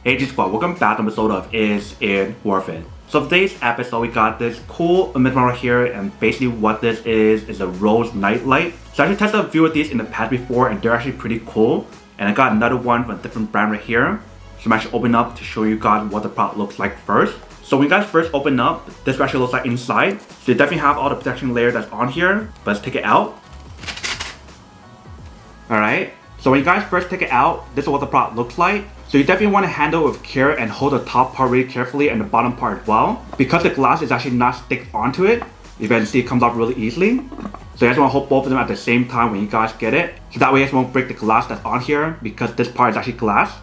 Hey G-Squad, welcome back to an episode of Is It Worth It? So today's episode we got this cool emitter right here, and basically what this is a rose nightlight. So I actually tested a few of these in the past before and they're actually pretty cool. And I got another one from a different brand right here. So I'm actually open up to show you guys what the product looks like first. So when you guys first open up, this actually looks like inside. So you definitely have all the protection layer that's on here, but let's take it out. Alright, so when you guys first take it out, this is what the product looks like. So you definitely want to handle it with care and hold the top part really carefully and the bottom part as well. Because the glass is actually not stick onto it, you can see it comes off really easily. So you guys want to hold both of them at the same time when you guys get it. So that way you guys won't break the glass that's on here, because this part is actually glass.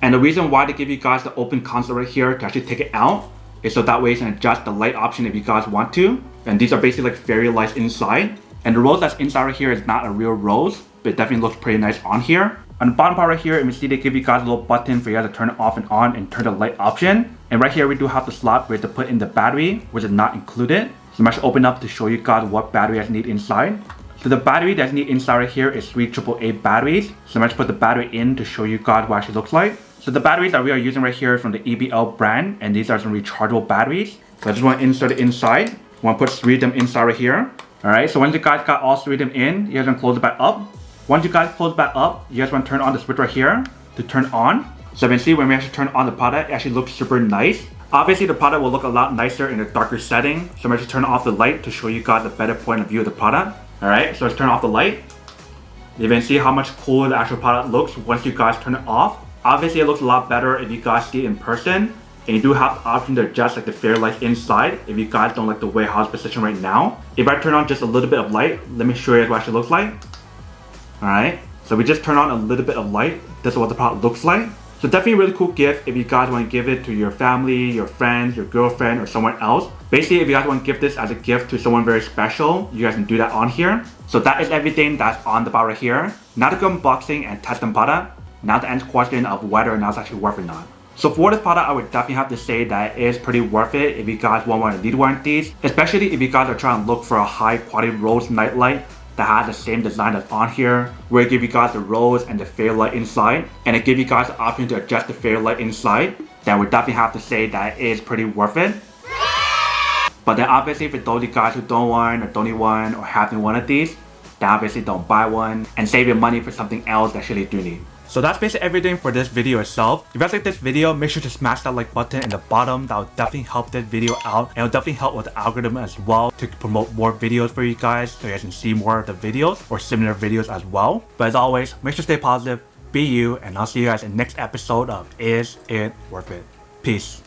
And the reason why they give you guys the open console right here to actually take it out is so that way you can adjust the light option if you guys want to. And these are basically like fairy lights inside. And the rose that's inside right here is not a real rose, but it definitely looks pretty nice on here. On the bottom part right here, you can see they give you guys a little button for you guys to turn it off and on and turn the light option. And right here we do have the slot where to put in the battery, which is not included. So I'm actually open up to show you guys what battery you guys need inside. So the battery that you need inside right here is 3 AAA batteries. So I'm going to put the battery in to show you guys what it actually looks like. So the batteries that we are using right here from the EBL brand, and these are some rechargeable batteries. So I just want to insert it inside. I want to put 3 of them inside right here. Alright, so once you guys got all 3 of them in, you guys want to close it back up. Once you guys close it back up, you guys want to turn on the switch right here to turn on. So you can see when we actually turn on the product, it actually looks super nice. Obviously the product will look a lot nicer in a darker setting. So I'm going to turn off the light to show you guys a better point of view of the product. Alright, so let's turn off the light. You can see how much cooler the actual product looks once you guys turn it off. Obviously it looks a lot better if you guys see it in person. And you do have the option to adjust like the fairy lights inside if you guys don't like the way how it's positioned right now. If I turn on just a little bit of light, let me show you guys what it actually looks like. Alright, so we just turn on a little bit of light. This is what the product looks like. So definitely a really cool gift if you guys want to give it to your family, your friends, your girlfriend, or someone else. Basically, if you guys want to give this as a gift to someone very special, you guys can do that on here. So that is everything that's on the product right here. Now to go unboxing and test the product. Now to answer the question of whether or not it's actually worth it or not. So for this product, I would definitely have to say that it is pretty worth it if you guys want one of these warranties. Especially if you guys are trying to look for a high quality rose nightlight that has the same design that's on here, where it gives you guys the rose and the fairy light inside, and it gives you guys the option to adjust the fairy light inside, then I would definitely have to say that it is pretty worth it. But then obviously for those of you guys who don't want or don't need one or have one of these, then obviously don't buy one and save your money for something else that you actually do need. So that's basically everything for this video itself. If you guys like this video, make sure to smash that like button in the bottom. That will definitely help this video out, and it will definitely help with the algorithm as well to promote more videos for you guys, so you guys can see more of the videos or similar videos as well. But as always, make sure to stay positive, be you, and I'll see you guys in the next episode of Is It Worth It? Peace.